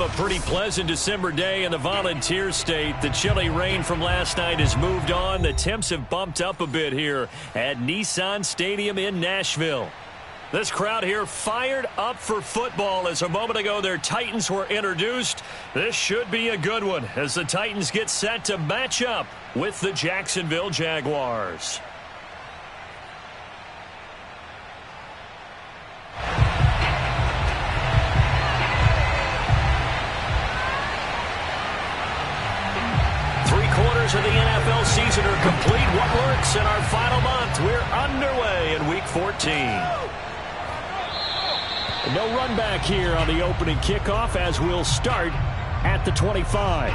A pretty pleasant December day in the Volunteer State. The chilly rain from last night has moved on. The temps have bumped up a bit here at Nissan Stadium in Nashville. This crowd here fired up for football as a moment ago their Titans were introduced. This should be a good one as the Titans get set to match up with the Jacksonville Jaguars. Of the NFL season are complete. What works in our final month? We're underway in Week 14. No run back here on the opening kickoff as we'll start at the 25.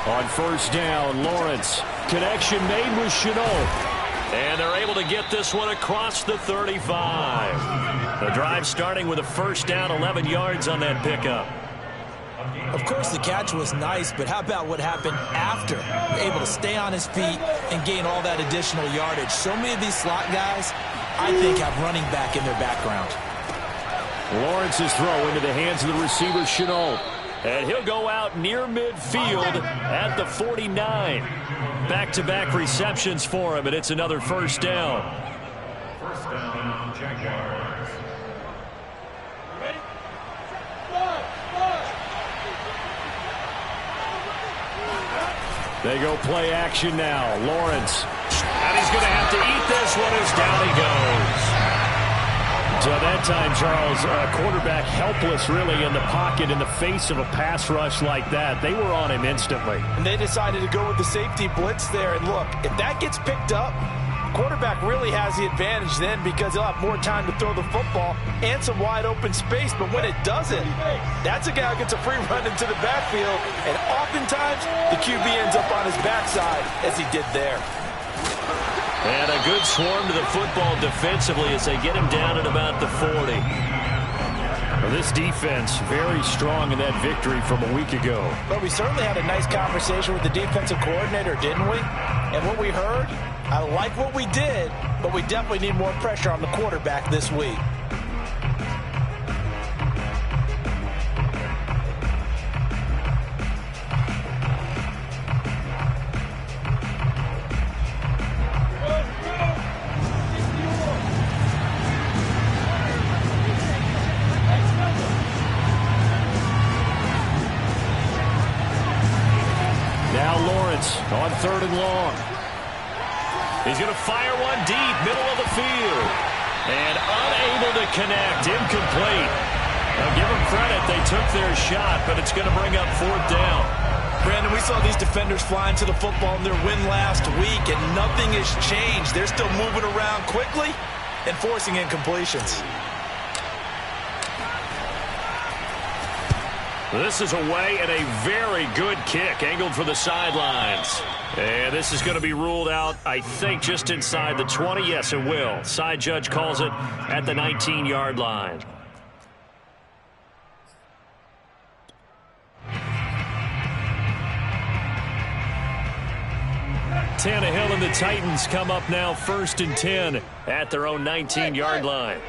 On first down, Lawrence. Connection made with Chenault. And they're able to get this one across the 35. The drive starting with a first down, 11 yards on that pickup. Of course, the catch was nice, but how about what happened after? Able to stay on his feet and gain all that additional yardage. So many of these slot guys, I think, have running back in their background. Lawrence's throw into the hands of the receiver, Chenault. And he'll go out near midfield at the 49. Back-to-back receptions for him, and it's another first down. First down, Jaguars. Ready? They go play action now. Lawrence. And he's going to have to eat this one as down he goes. So that time, Charles, quarterback helpless really in the pocket in the face of a pass rush like that. They were on him instantly. And they decided to go with the safety blitz there. And look, if that gets picked up, quarterback really has the advantage then because he'll have more time to throw the football and some wide open space. But when it doesn't, that's a guy who gets a free run into the backfield. And oftentimes, the QB ends up on his backside as he did there. And a good swarm to the football defensively as they get him down at about the 40. Well, this defense very strong in that victory from a week ago. But we certainly had a nice conversation with the defensive coordinator, didn't we? And what we heard, I like what we did, but we definitely need more pressure on the quarterback this week. On third and long. He's going to fire one deep, middle of the field. And unable to connect, incomplete. Now give them credit, they took their shot, but it's going to bring up fourth down. Brandon, we saw these defenders flying to the football in their win last week, and nothing has changed. They're still moving around quickly and forcing incompletions. This is away and a very good kick, angled for the sidelines. And this is going to be ruled out, I think, just inside the 20. Yes, it will. Side judge calls it at the 19-yard line. Tannehill and the Titans come up now first and 10 at their own 19-yard line.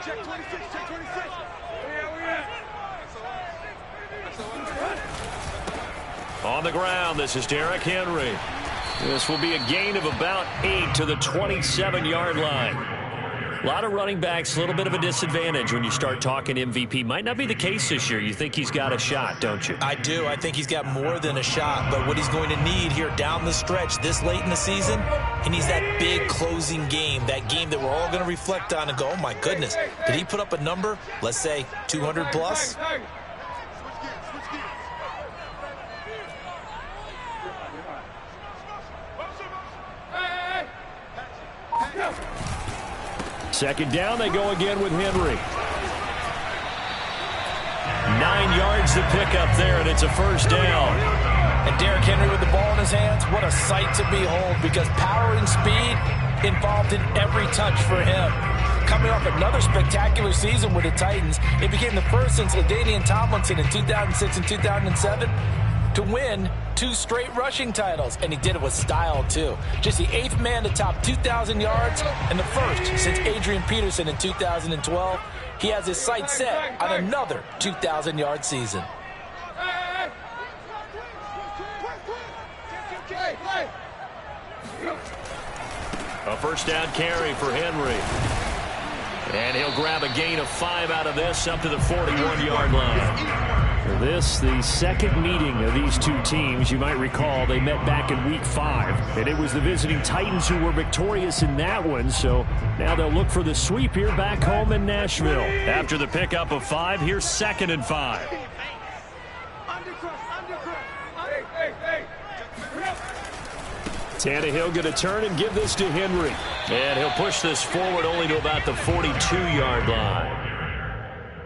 Check 26, check 26. On the ground, this is Derrick Henry. This will be a gain of about 8 to the 27-yard line. A lot of running backs, a little bit of a disadvantage when you start talking MVP. Might not be the case this year. You think he's got a shot, don't you? I do. I think he's got more than a shot. But what he's going to need here down the stretch this late in the season, he needs that big closing game, that game that we're all going to reflect on and go, oh, my goodness, did he put up a number, let's say 200 plus? Second down, they go again with Henry. 9 yards to pick up there, and it's a first down. And Derrick Henry with the ball in his hands, what a sight to behold, because power and speed involved in every touch for him. Coming off another spectacular season with the Titans, it became the first since LaDainian Tomlinson in 2006 and 2007 to win 2 straight rushing titles, and he did it with style too. Just the 8th man to top 2,000 yards and the first since Adrian Peterson in 2012. He has his sights set on another 2,000-yard season. A first down carry for Henry. And he'll grab a gain of 5 out of this up to the 41-yard line. For this, the second meeting of these two teams, you might recall they met back in Week 5. And it was the visiting Titans who were victorious in that one. So now they'll look for the sweep here back home in Nashville. After the pickup of 5, here's 2nd and 5. Tannehill going to turn and give this to Henry. And he'll push this forward only to about the 42-yard line.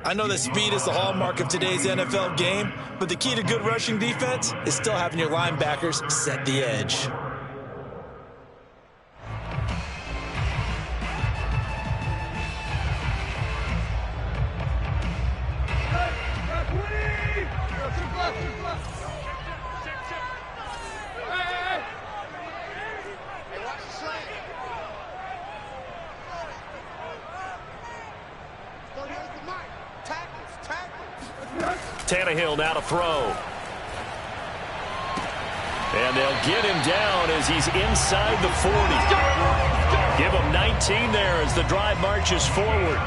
I know that speed is the hallmark of today's NFL game, but the key to good rushing defense is still having your linebackers set the edge. Tannehill now to throw. And they'll get him down as he's inside the 40. Give him 19 there as the drive marches forward.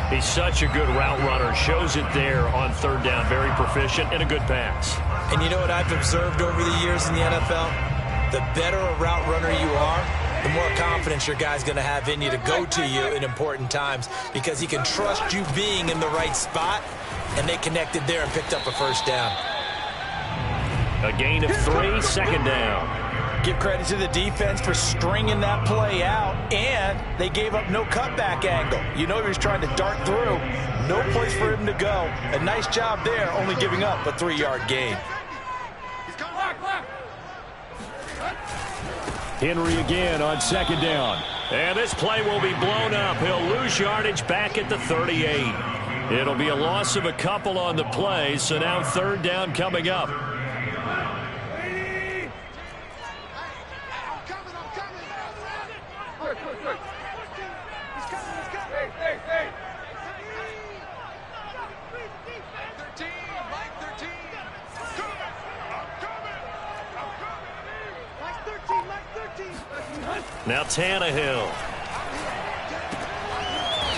He's such a good route runner. Shows it there on 3rd down. Very proficient and a good pass. And you know what I've observed over the years in the NFL? The better a route runner you are, the more confidence your guy's going to have in you to go to you in important times, because he can trust you being in the right spot. And they connected there and picked up a first down. A gain of 3, 2nd down. Give credit to the defense for stringing that play out, and they gave up no cutback angle. You know he was trying to dart through. No place for him to go. A nice job there, only giving up a 3-yard gain. Henry again on 2nd down. And this play will be blown up. He'll lose yardage back at the 38. It'll be a loss of a couple on the play, so now 3rd down coming up. Now Tannehill.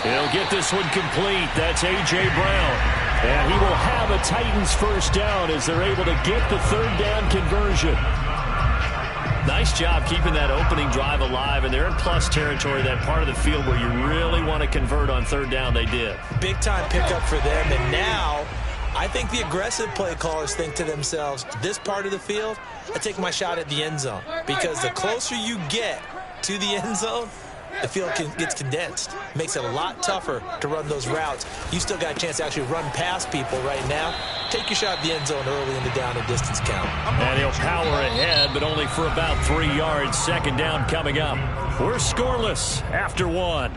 He'll get this one complete. That's A.J. Brown. And he will have a Titans first down as they're able to get the 3rd down conversion. Nice job keeping that opening drive alive, and they're in plus territory, that part of the field where you really want to convert on 3rd down. They did. Big time pickup for them, and now I think the aggressive play callers think to themselves, this part of the field, I take my shot at the end zone, because the closer you get to the end zone, the field gets condensed. Makes it a lot tougher to run those routes. You still got a chance to actually run past people right now. Take your shot at the end zone early in the down and distance count. And he'll power ahead, but only for about 3 yards. 2nd down coming up. We're scoreless after 1.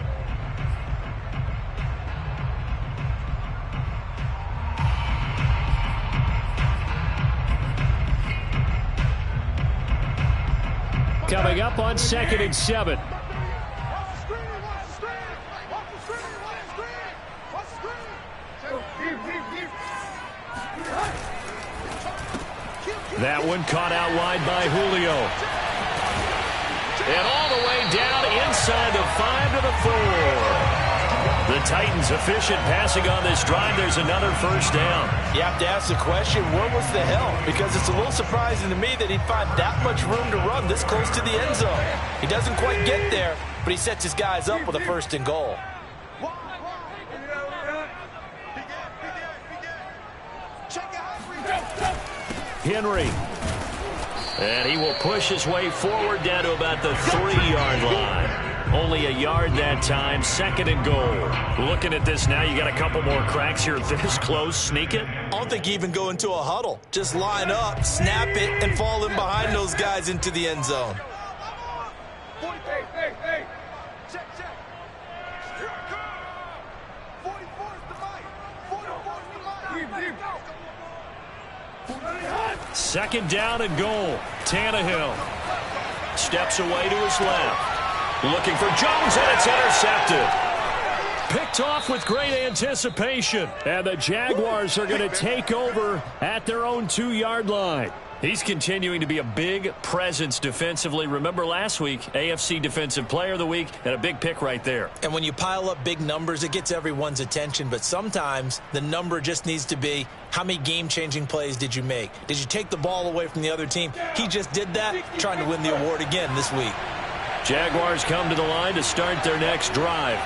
Coming up on 2nd and 7. That one caught out wide by Julio. And all the way down inside the 5 to the 4. The Titans efficient passing on this drive. There's another first down. You have to ask the question, where was the help? Because it's a little surprising to me that he'd find that much room to run this close to the end zone. He doesn't quite get there, but he sets his guys up with a 1st and goal. Henry. And he will push his way forward down to about the 3-yard line. Only a yard that time, 2nd and goal. Looking at this now, you got a couple more cracks here this close. Sneak it. I don't think you even go into a huddle. Just line up, snap it, and fall in behind those guys into the end zone. Hey. Check. 44 is the mic. 44 is the mic. Second down and goal. Tannehill steps away to his left. Looking for Jones, and it's intercepted. Picked off with great anticipation. And the Jaguars are going to take over at their own 2-yard line. He's continuing to be a big presence defensively. Remember last week, AFC Defensive Player of the Week, and a big pick right there. And when you pile up big numbers, it gets everyone's attention. But sometimes the number just needs to be, how many game-changing plays did you make? Did you take the ball away from the other team? He just did that, trying to win the award again this week. Jaguars come to the line to start their next drive.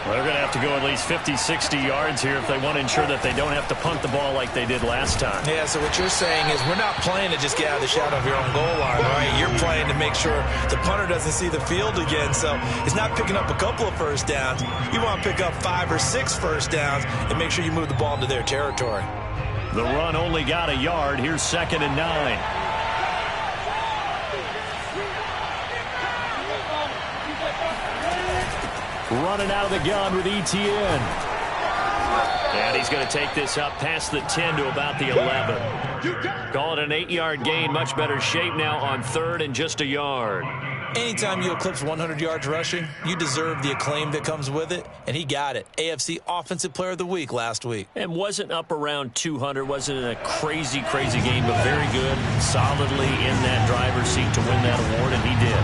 Well, they're going to have to go at least 50, 60 yards here if they want to ensure that they don't have to punt the ball like they did last time. Yeah, so what you're saying is we're not playing to just get out of the shadow of your own goal line, right? You're playing to make sure the punter doesn't see the field again. So it's not picking up a couple of first downs. You want to pick up 5 or 6 first downs and make sure you move the ball into their territory. The run only got a yard. Here's 2nd and 9. Running out of the gun with Etienne. And he's going to take this up past the 10 to about the 11. Call it an 8-yard gain. Much better shape now on 3rd and just a yard. Anytime you eclipse 100 yards rushing, you deserve the acclaim that comes with it, and he got it. AFC Offensive Player of the Week last week. And wasn't up around 200, wasn't in a crazy game, but very good, solidly in that driver's seat to win that award, and he did.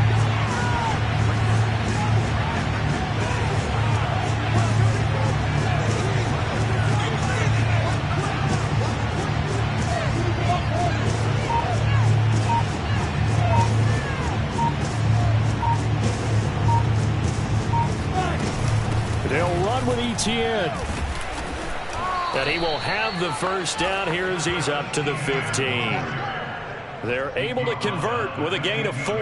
They'll run with Etienne. And he will have the first down here as he's up to the 15. They're able to convert with a gain of 4.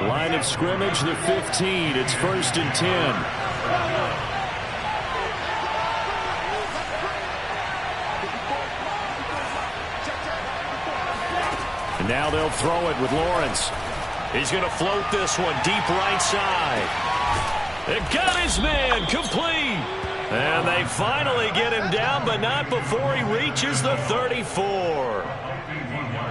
Line of scrimmage, the 15. It's 1st and 10. And now they'll throw it with Lawrence. He's going to float this one deep right side. It got his man complete. And they finally get him down, but not before he reaches the 34.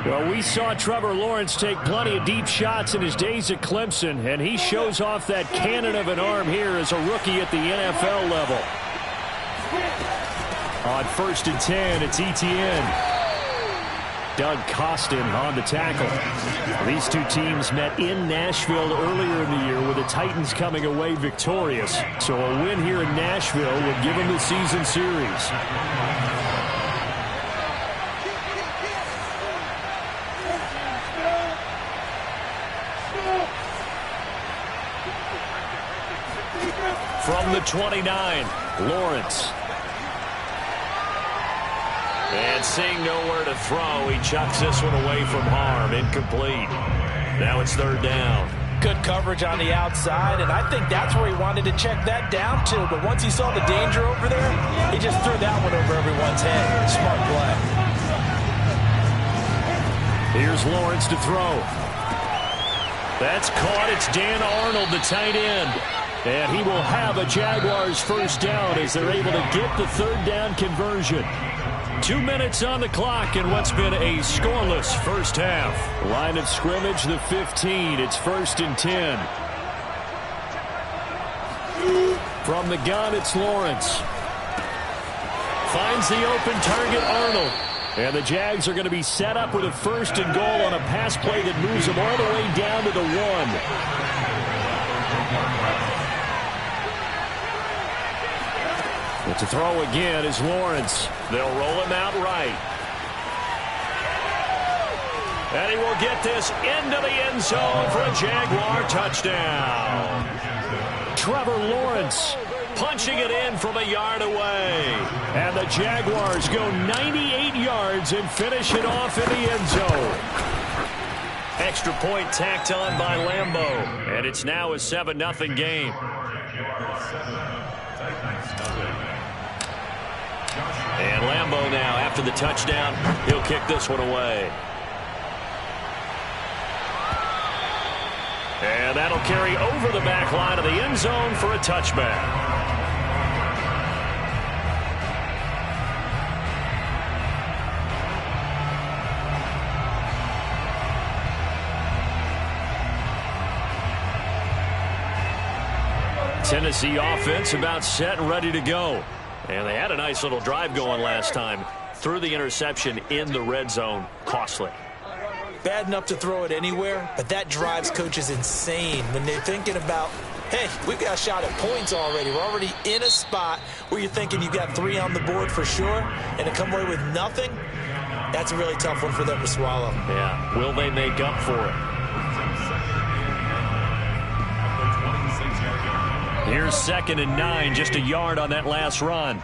Well, we saw Trevor Lawrence take plenty of deep shots in his days at Clemson, and he shows off that cannon of an arm here as a rookie at the NFL level. On 1st and 10, it's Etienne. Doug Costin on the tackle. These two teams met in Nashville earlier in the year with the Titans coming away victorious. So a win here in Nashville would give them the season series. From the 29, Lawrence. And seeing nowhere to throw, he chucks this one away from harm. Incomplete. Now it's 3rd down. Good coverage on the outside, and I think that's where he wanted to check that down to. But once he saw the danger over there, he just threw that one over everyone's head. Smart play. Here's Lawrence to throw. That's caught. It's Dan Arnold, the tight end. And he will have a Jaguars first down as they're able to get the 3rd down conversion. 2 minutes on the clock in what's been a scoreless first half. Line of scrimmage, the 15. It's 1st and 10. From the gun, it's Lawrence. Finds the open target, Arnold. And the Jags are going to be set up with a 1st and goal on a pass play that moves them all the way down to the 1. But to throw again is Lawrence. They'll roll him out right. And he will get this into the end zone for a Jaguar touchdown. Trevor Lawrence punching it in from a yard away. And the Jaguars go 98 yards and finish it off in the end zone. Extra point tacked on by Lambeau. And it's now a 7-0 game. And Lambeau now, after the touchdown, he'll kick this one away. And that'll carry over the back line of the end zone for a touchback. Tennessee offense about set and ready to go. And they had a nice little drive going last time. Threw the interception in the red zone. Costly. Bad enough to throw it anywhere, but that drives coaches insane when they're thinking about, hey, we've got a shot at points already. We're already in a spot where you're thinking you've got 3 on the board for sure, and to come away with nothing, that's a really tough one for them to swallow. Yeah, will they make up for it? Here's 2nd and 9, just a yard on that last run.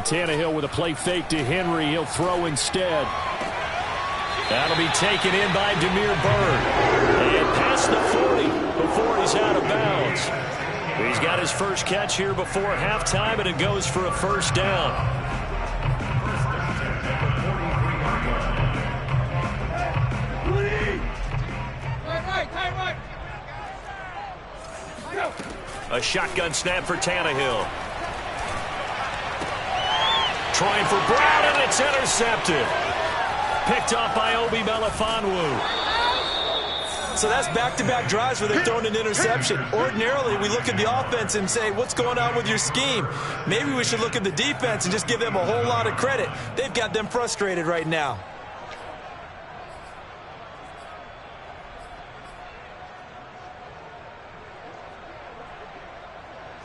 Tannehill with a play fake to Henry. He'll throw instead. That'll be taken in by Demir Bird. And past the 40 before he's out of bounds. He's got his first catch here before halftime, and it goes for a first down. A shotgun snap for Tannehill. Trying for Brown, and it's intercepted. Picked off by Obi Melifonwu. So that's back-to-back drives where they've thrown an interception. Ordinarily, we look at the offense and say, what's going on with your scheme? Maybe we should look at the defense and just give them a whole lot of credit. They've got them frustrated right now.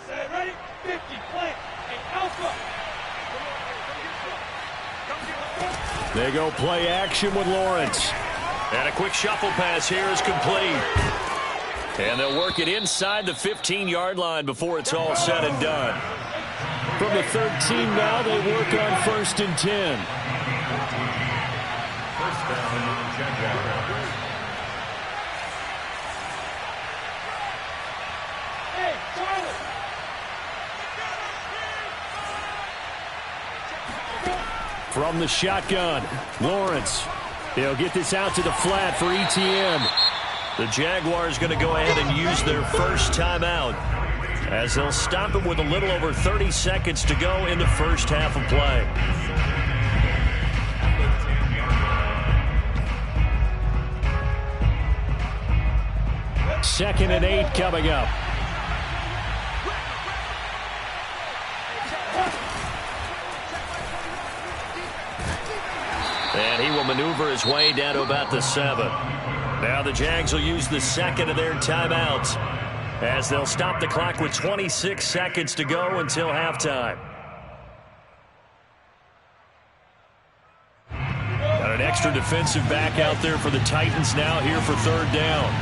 Ready? 50, play, and alpha. They go play action with Lawrence. And a quick shuffle pass here is complete. And they'll work it inside the 15-yard line before it's all said and done. From the 13 now, they work on 1st and 10. First down, Jaguars. Hey, Charlie! From the shotgun, Lawrence. They'll get this out to the flat for ETN. The Jaguars going to go ahead and use their first timeout as they'll stop it with a little over 30 seconds to go in the first half of play. Second and 8 coming up. And he will maneuver his way down to about the 7. Now the Jags will use the second of their timeouts as they'll stop the clock with 26 seconds to go until halftime. Got an extra defensive back out there for the Titans now here for 3rd down.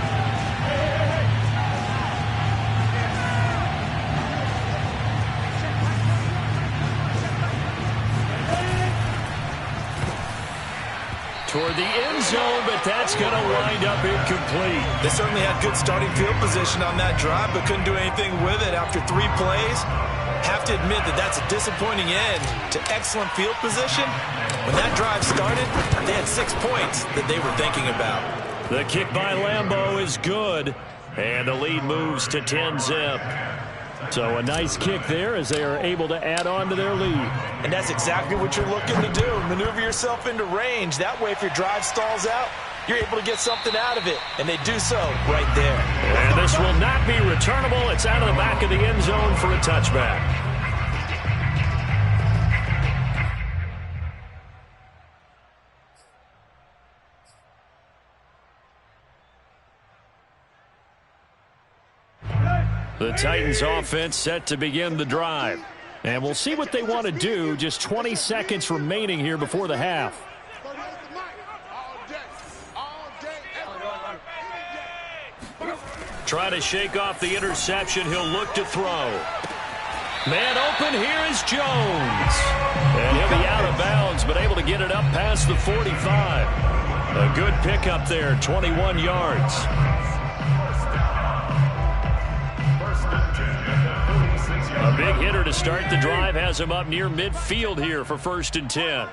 Toward the end zone, but that's going to wind up incomplete. They certainly had good starting field position on that drive, but couldn't do anything with it after 3 plays. Have to admit that that's a disappointing end to excellent field position. When that drive started, they had 6 points that they were thinking about. The kick by Lambeau is good, and the lead moves to 10-zip. So a nice kick there as they are able to add on to their lead. And that's exactly what you're looking to do. Maneuver yourself into range. That way, if your drive stalls out, you're able to get something out of it. And they do so right there. And this will not be returnable. It's out of the back of the end zone for a touchback. The Titans offense set to begin the drive. And we'll see what they want to do. Just 20 seconds remaining here before the half. Trying to shake off the interception. He'll look to throw. Man open, here is Jones. And he'll be out of bounds, but able to get it up past the 45. A good pickup there, 21 yards. A big hitter to start the drive has him up near midfield here for 1st and 10.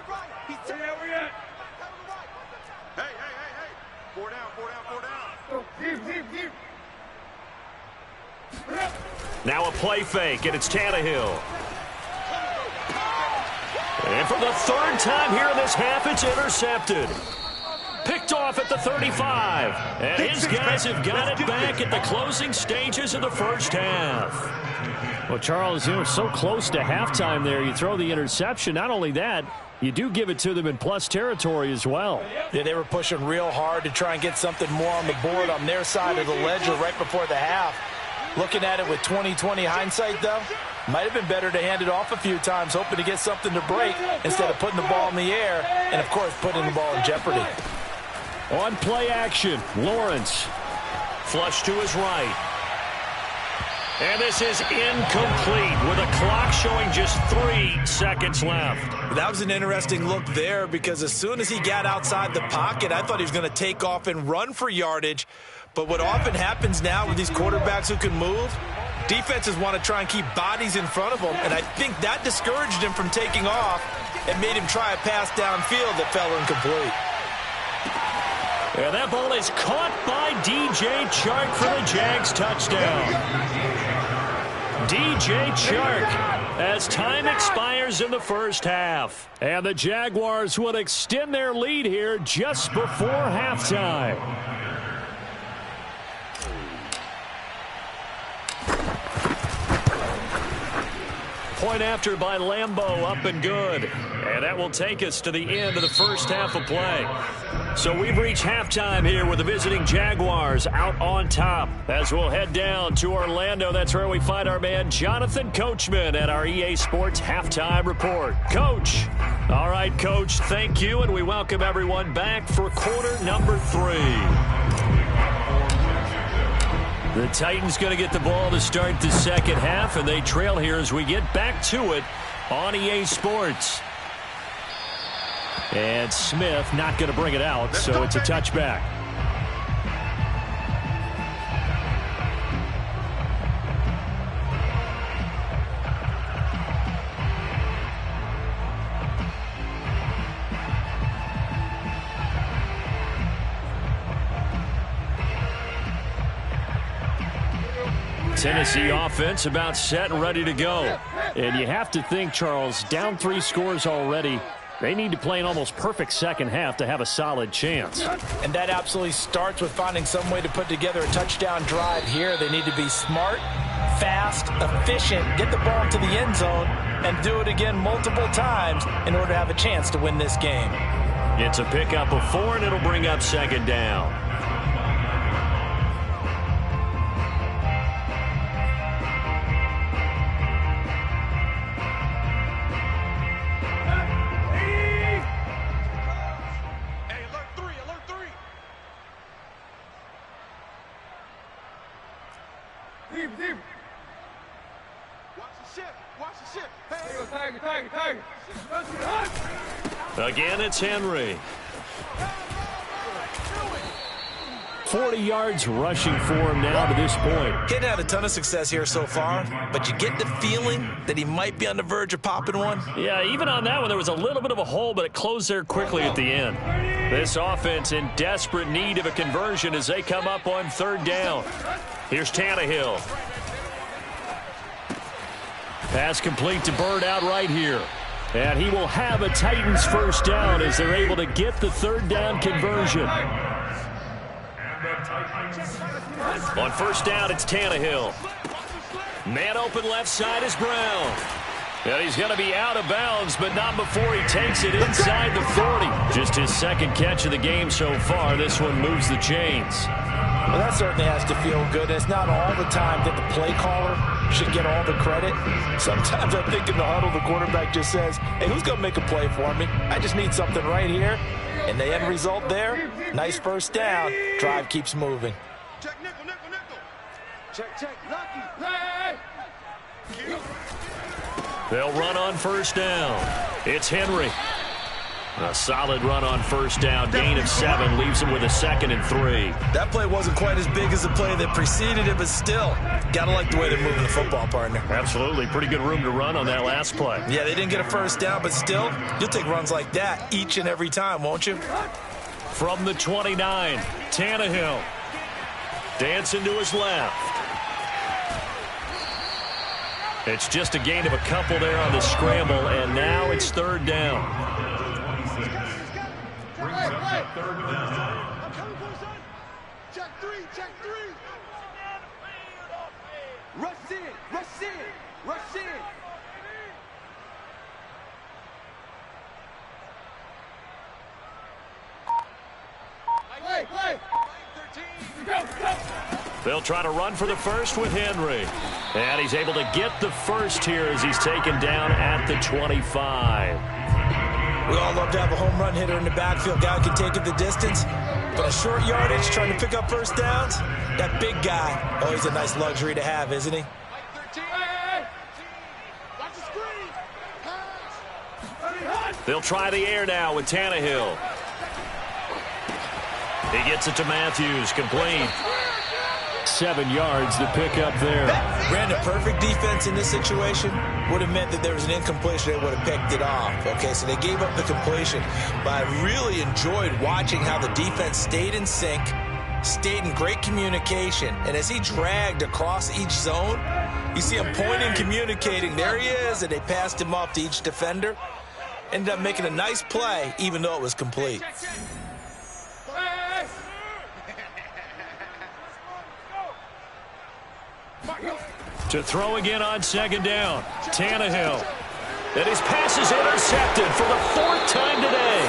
Now a play fake, and it's Tannehill. And for the 3rd time here in this half, it's intercepted. Picked off at the 35. And his guys have got it back at the closing stages of the first half. Well, Charles, so close to halftime there. You throw the interception. Not only that, you do give it to them in plus territory as well. Yeah, they were pushing real hard to try and get something more on the board on their side of the ledger right before the half. Looking at it with 20/20 hindsight, though, might have been better to hand it off a few times, hoping to get something to break instead of putting the ball in the air and, of course, putting the ball in jeopardy. On play action, Lawrence. Flush to his right. And this is incomplete with a clock showing just 3 seconds left. That was an interesting look there because as soon as he got outside the pocket, I thought he was going to take off and run for yardage. But what often happens now with these quarterbacks who can move, defenses want to try and keep bodies in front of them, and I think that discouraged him from taking off and made him try a pass downfield that fell incomplete. And that ball is caught by DJ Chark for the Jags touchdown. DJ Chark as time expires in the first half. And the Jaguars would extend their lead here just before halftime. Point after by Lambeau, up and good. And that will take us to the end of the first half of play. So we've reached halftime here with the visiting Jaguars out on top. As we'll head down to Orlando, that's where we find our man Jonathan Coachman at our EA Sports Halftime Report. Coach. All right, Coach, thank you, and we welcome everyone back for quarter number 3. The Titans going to get the ball to start the second half, and they trail here as we get back to it on EA Sports. And Smith not going to bring it out, so it's a touchback. Tennessee offense about set and ready to go. And you have to think, Charles, down 3 scores already. They need to play an almost perfect second half to have a solid chance. And that absolutely starts with finding some way to put together a touchdown drive here. They need to be smart, fast, efficient, get the ball to the end zone, and do it again multiple times in order to have a chance to win this game. It's a pickup of 4, and it'll bring up second down. Again, it's Henry. 40 yards rushing for him now to this point. Getting had a ton of success here so far, but you get the feeling that he might be on the verge of popping one. Yeah, even on that one, there was a little bit of a hole, but it closed there quickly at the end. This offense in desperate need of a conversion as they come up on 3rd down. Here's Tannehill. Pass complete to Bird out right here. And he will have a Titans first down as they're able to get the 3rd down conversion. On 1st down, it's Tannehill. Man open left side is Brown. And he's going to be out of bounds, but not before he takes it inside the 40. Just his 2nd catch of the game so far. This one moves the chains. Well, that certainly has to feel good. It's not all the time that the play caller should get all the credit. Sometimes I think in the huddle, the quarterback just says, hey, who's going to make a play for me? I just need something right here. And the end result there, nice first down. Drive keeps moving. Check nickel, nickel, nickel. Check. Lucky. Hey! They'll run on first down. It's Henry. A solid run on first down. Gain of 7 leaves him with a 2nd and 3. That play wasn't quite as big as the play that preceded it, but still, gotta like the way they're moving the football, partner. Absolutely. Pretty good room to run on that last play. Yeah, they didn't get a first down, but still, you'll take runs like that each and every time, won't you? From the 29, Tannehill. Dancing to his left. It's just a gain of a couple there on the scramble, and now it's 3rd down. Third down. Check three. Rush in. Play. They'll try to run for the first with Henry. And he's able to get the first here as he's taken down at the 25. We all love to have a home run hitter in the backfield. Guy who can take it the distance. But a short yardage, trying to pick up first downs, that big guy, always a nice luxury to have, isn't he? They'll try the air now with Tannehill. He gets it to Matthews, complete. 7 yards to pick up there. Brandon, perfect defense in this situation would have meant that there was an incompletion. They would have picked it off. Okay, so they gave up the completion. But I really enjoyed watching how the defense stayed in sync, stayed in great communication. And as he dragged across each zone, you see him pointing, communicating. There he is, and they passed him off to each defender. Ended up making a nice play, even though it was complete. To throw again on 2nd down. Tannehill. And his pass is intercepted for the 4th time today.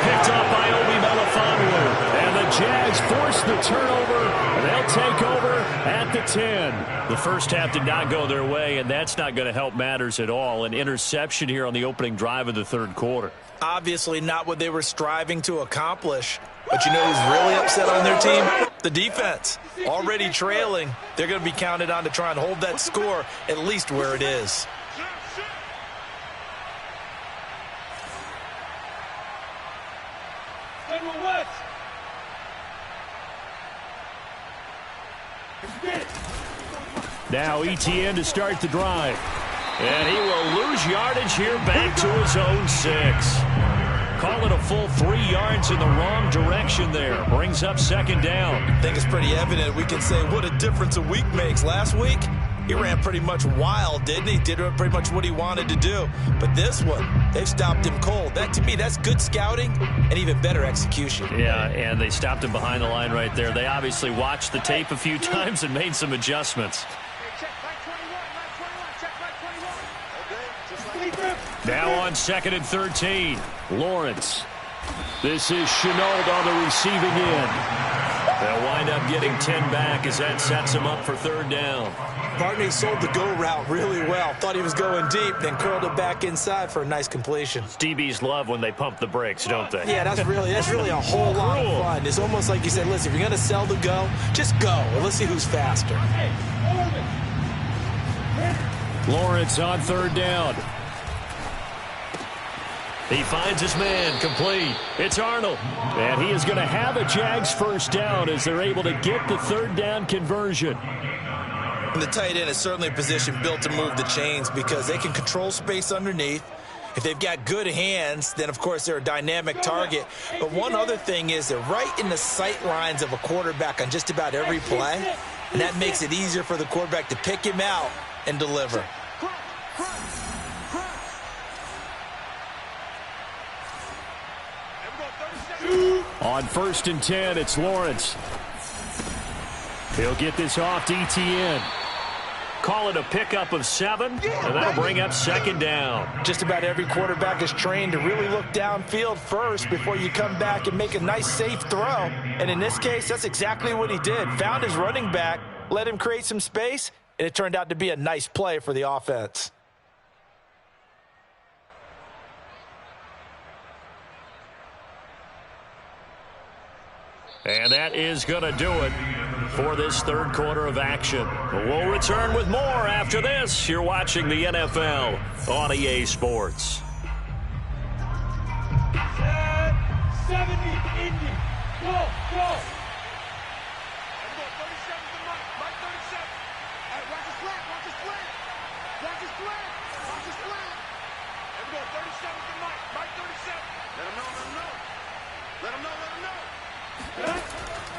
Picked up by Obi Melifonwu. And the Jags force the turnover. And they'll take over at the 10. The first half did not go their way, and that's not going to help matters at all. An interception here on the opening drive of the 3rd quarter. Obviously not what they were striving to accomplish. But you know who's really upset on their team? The defense. Already trailing. They're going to be counted on to try and hold that score at least where it is. Now ETN to start the drive. And he will lose yardage here back to his own 6. Call it a full 3 yards in the wrong direction there. Brings up 2nd down. I think it's pretty evident. We can say what a difference a week makes. Last week, he ran pretty much wild, didn't he? Did pretty much what he wanted to do. But this one, they've stopped him cold. That, to me, that's good scouting and even better execution. Yeah, and they stopped him behind the line right there. They obviously watched the tape a few times and made some adjustments. Now on 2nd and 13. Lawrence. This is Chenault on the receiving end. They'll wind up getting 10 back as that sets him up for 3rd down. Barney sold the go route really well. Thought he was going deep, then curled it back inside for a nice completion. DBs love when they pump the brakes, don't they? Yeah, that's really a whole lot of fun. It's almost like you said, listen, if you're going to sell the go, just go. And let's see who's faster. Lawrence on 3rd down. He finds his man, complete. It's Arnold. And he is going to have a Jags first down as they're able to get the 3rd down conversion. And the tight end is certainly a position built to move the chains because they can control space underneath. If they've got good hands, then, of course, they're a dynamic target. But one other thing is they're right in the sight lines of a quarterback on just about every play, and that makes it easier for the quarterback to pick him out and deliver. On 1st and 10, it's Lawrence. He'll get this off to ETN. Call it a pickup of 7, and that'll bring up 2nd down. Just about every quarterback is trained to really look downfield first before you come back and make a nice, safe throw. And in this case, that's exactly what he did. Found his running back, let him create some space, and it turned out to be a nice play for the offense. And that is going to do it. for this third quarter of action. We'll return with more after this. You're watching the NFL on EA Sports. 70, Indy. Go, go.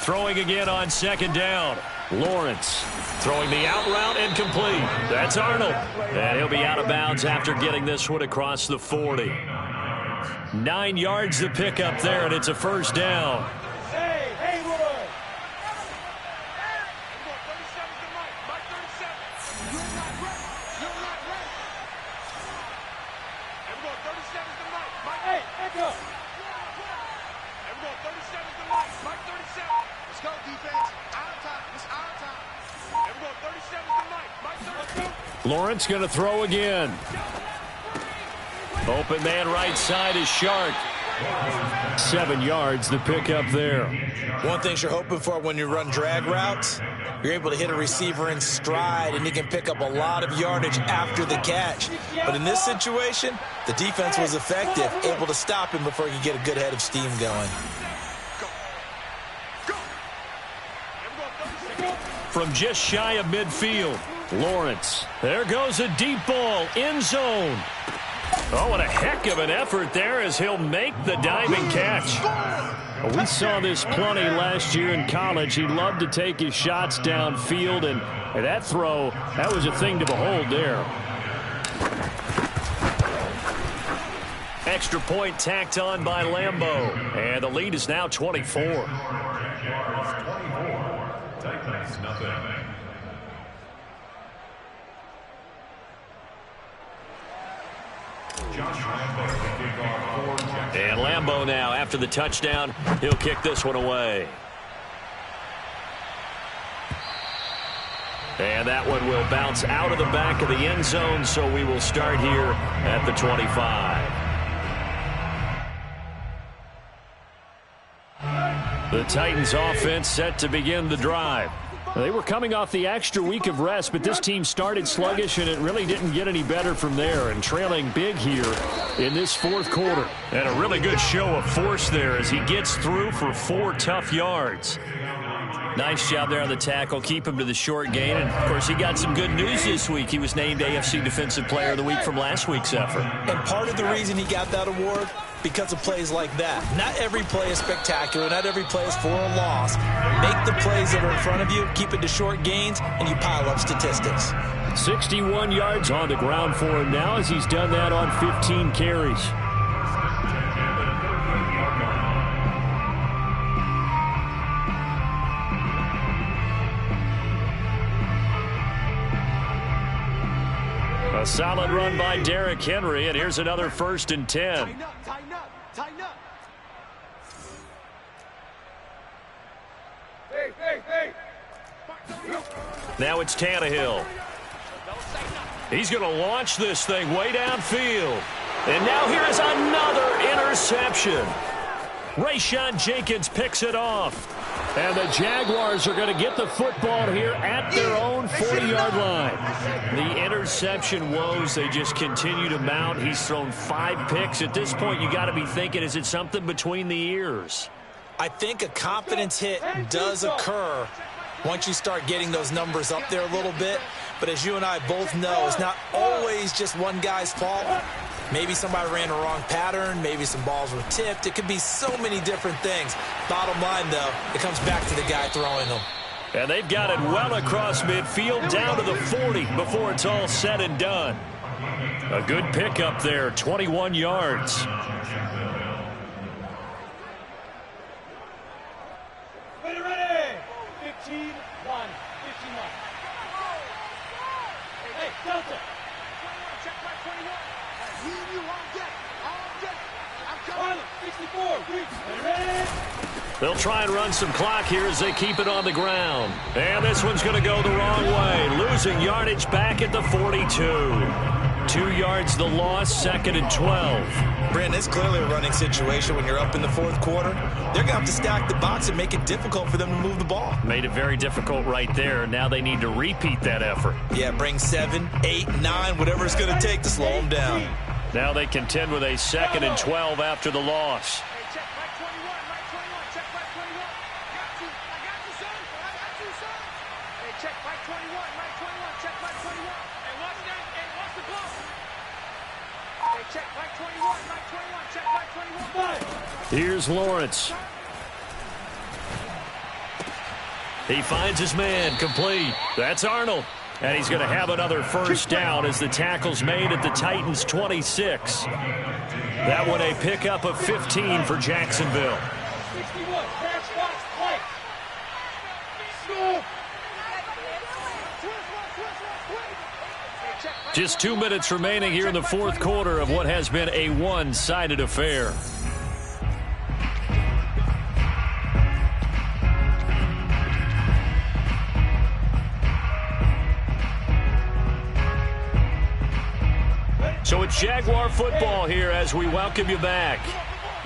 Throwing again on second down. Lawrence throwing the out route incomplete. That's Arnold. And he'll be out of bounds after getting this one across the 40. 9 yards to pick up there, and it's a first down. Lawrence going to throw again. Open man right side is Shark. 7 yards to pick up there. One thing you're hoping for when you run drag routes, you're able to hit a receiver in stride, and he can pick up a lot of yardage after the catch. But in this situation, the defense was effective, able to stop him before he could get a good head of steam going. From just shy of midfield, Lawrence. There goes a deep ball, end zone. Oh, what a heck of an effort there as he'll make the diving catch. We saw this plenty last year in college. He loved to take his shots downfield, and that throw, that was a thing to behold there. Extra point tacked on by Lambeau, and the lead is now 24. Titans, nothing. And Lambeau now, after the touchdown, he'll kick this one away. And that one will bounce out of the back of the end zone, so we will start here at the 25. The Titans offense set to begin the drive. They were coming off the extra week of rest, but this team started sluggish, and it really didn't get any better from there, and trailing big here in this fourth quarter. And a really good show of force there as he gets through for 4 tough yards. Nice job there on the tackle. Keep him to the short gain. And, of course, he got some good news this week. He was named AFC Defensive Player of the Week from last week's effort. And part of the reason he got that award, because of plays like that. Not every play is spectacular. Not every play is for a loss. Make the plays that are in front of you, keep it to short gains, and you pile up statistics. 61 yards on the ground for him now as he's done that on 15 carries. A solid run by Derrick Henry, and here's another 1st and 10. Tighten up, tighten up, tighten up. Hey. Now it's Tannehill. He's going to launch this thing way downfield. And now here's another interception. Rayshon Jenkins picks it off. And the Jaguars are going to get the football here at their own 40-yard line. The interception woes, they just continue to mount. He's thrown 5 picks. At this point, you got to be thinking, is it something between the ears? I think a confidence hit does occur once you start getting those numbers up there a little bit. But as you and I both know, it's not always just one guy's fault. Maybe somebody ran a wrong pattern. Maybe some balls were tipped. It could be so many different things. Bottom line, though, it comes back to the guy throwing them. And they've got it well across midfield down to the 40 before it's all said and done. A good pickup there, 21 yards. Ready. 15-1. Hey, Delta. Check my 21. You on deck. I'm coming. 64. Ready. They'll try and run some clock here as they keep it on the ground. And this one's going to go the wrong way, losing yardage back at the 42. 2 yards the loss, 2nd and 12. Brandon, it's clearly a running situation when you're up in the fourth quarter. They're going to have to stack the box and make it difficult for them to move the ball. Made it very difficult right there. Now they need to repeat that effort. Yeah, bring 7, 8, 9, whatever it's going to take to slow them down. Now they contend with a 2nd and 12 after the loss. Here's Lawrence. He finds his man, complete. That's Arnold. And he's going to have another first down as the tackle's made at the Titans' 26. That one a pickup of 15 for Jacksonville. Just 2 minutes remaining here in the fourth quarter of what has been a one-sided affair. So it's Jaguar football here as we welcome you back.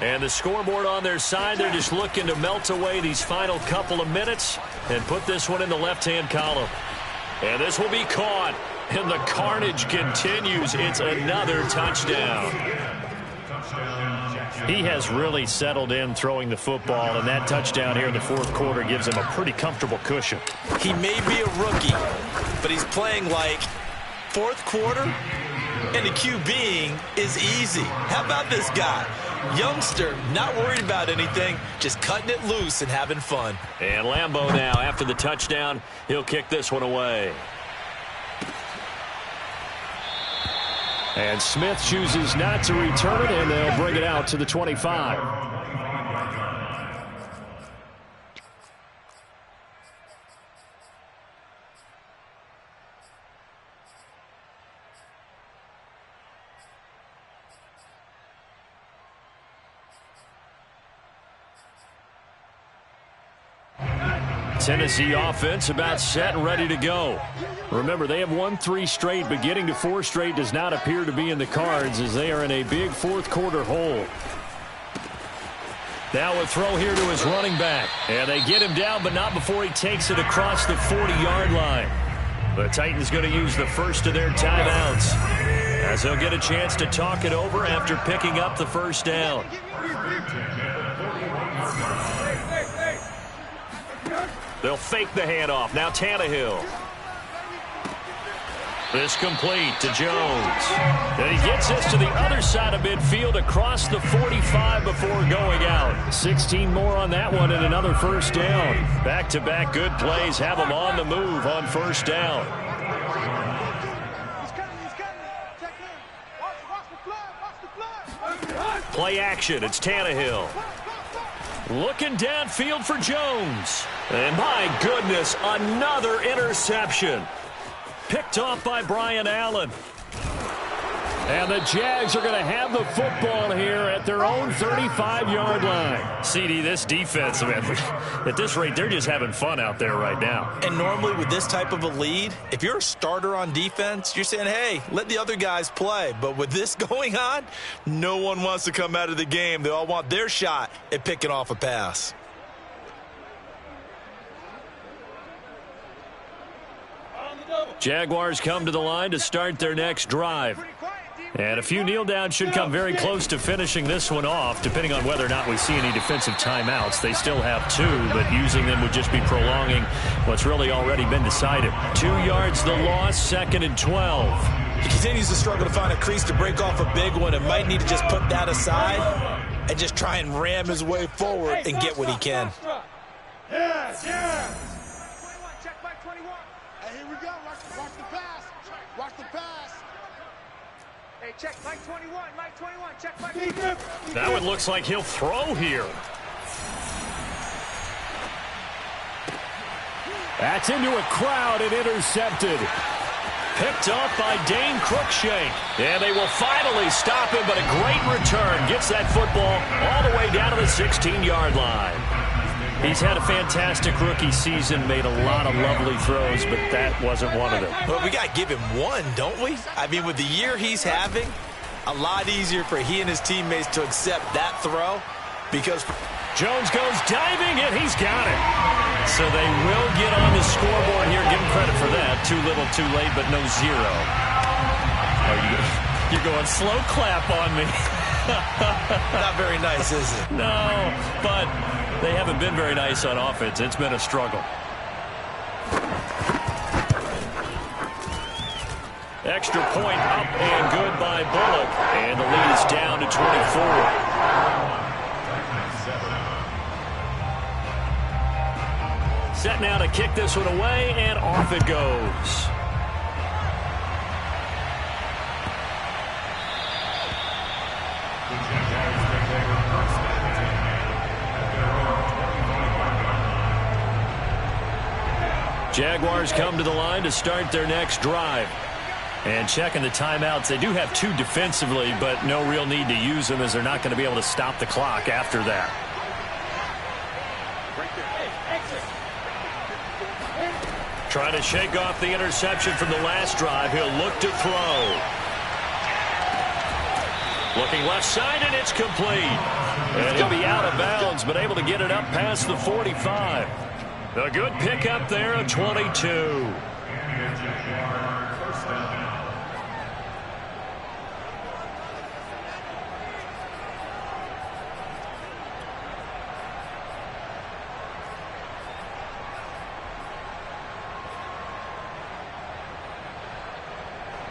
And the scoreboard on their side, they're just looking to melt away these final couple of minutes and put this one in the left-hand column. And this will be caught. And the carnage continues. It's another touchdown. He has really settled in throwing the football, and that touchdown here in the fourth quarter gives him a pretty comfortable cushion. He may be a rookie, but he's playing like fourth quarter, and the QBing is easy. How about this guy? Youngster, not worried about anything, just cutting it loose and having fun. And Lambeau now, after the touchdown, he'll kick this one away. And Smith chooses not to return it, and they'll bring it out to the 25. Tennessee offense about set and ready to go. Remember, they have won 3 straight, but getting to 4 straight does not appear to be in the cards as they are in a big fourth quarter hole. Now a throw here to his running back. And they get him down, but not before he takes it across the 40-yard line. The Titans going to use the first of their timeouts as they'll get a chance to talk it over after picking up the first down. They'll fake the handoff. Now Tannehill. This complete to Jones. And he gets this to the other side of midfield across the 45 before going out. 16 more on that one and another first down. Back-to-back good plays have them on the move on first down. Play action. It's Tannehill. Looking downfield for Jones. And my goodness, another interception. Picked off by Brian Allen. And the Jags are going to have the football here at their own 35-yard line. CD, this defense, man, at this rate, they're just having fun out there right now. And normally with this type of a lead, if you're a starter on defense, you're saying, hey, let the other guys play. But with this going on, no one wants to come out of the game. They all want their shot at picking off a pass. Jaguars come to the line to start their next drive. And a few kneel downs should come very close to finishing this one off, depending on whether or not we see any defensive timeouts. They still have 2, but using them would just be prolonging what's really already been decided. 2 yards the loss, 2nd and 12. He continues to struggle to find a crease to break off a big one and might need to just put that aside and just try and ram his way forward and get what he can. Check back 21. Hey, here we go. Watch the pass. Watch the pass. Hey, check Mike 21. Mike 21. Check Mike 21. That one looks like he'll throw here. That's into a crowd and intercepted. Picked off by Dane Cruikshank. And they will finally stop him, but a great return. Gets that football all the way down to the 16-yard line. He's had a fantastic rookie season, made a lot of lovely throws, but that wasn't one of them. Well, we got to give him one, don't we? I mean, with the year he's having, a lot easier for he and his teammates to accept that throw because Jones goes diving, and he's got it. So they will get on the scoreboard here. Give him credit for that. Too little, too late, but no zero. Oh, you're going slow clap on me. Not very nice, is it? No, but they haven't been very nice on offense. It's been a struggle. Extra point up and good by Bullock. And the lead is down to 24. Set now to kick this one away, and off it goes. Jaguars come to the line to start their next drive. And checking the timeouts, they do have two defensively, but no real need to use them as they're not going to be able to stop the clock after that. Trying to shake off the interception from the last drive. He'll look to throw. Looking left side, and it's complete. And he'll be out of bounds, but able to get it up past the 45. A good pickup there of 22.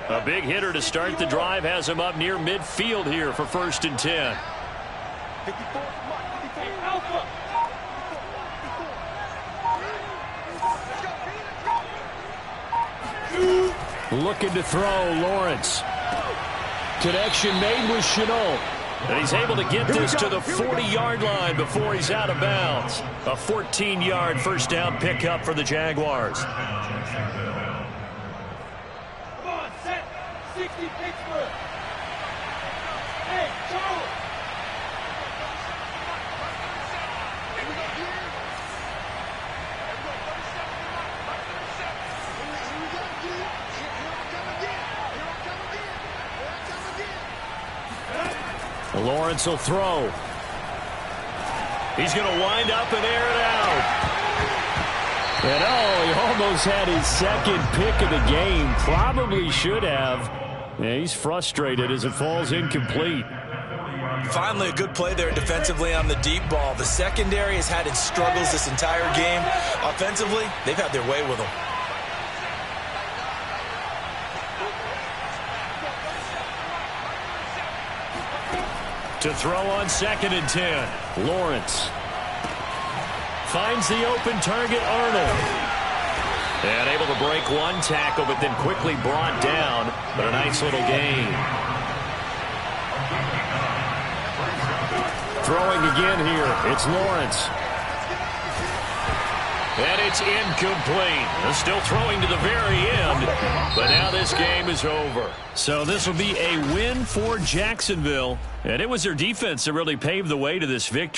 A big hitter to start the drive has him up near midfield here for 1st and 10. Looking to throw, Lawrence. Connection made with Chenault. And he's able to get this to the 40-yard line before he's out of bounds. A 14-yard first down pickup for the Jaguars. Lawrence will throw. He's going to wind up and air it out. And he almost had his second pick of the game. Probably should have. Yeah, he's frustrated as it falls incomplete. Finally, a good play there defensively on the deep ball. The secondary has had its struggles this entire game. Offensively, they've had their way with them. To throw on 2nd and 10. Lawrence finds the open target, Arnold. And able to break one tackle, but then quickly brought down. But a nice little gain. Throwing again here. It's Lawrence. And it's incomplete. They're still throwing to the very end. But now this game is over. So this will be a win for Jacksonville. And it was their defense that really paved the way to this victory.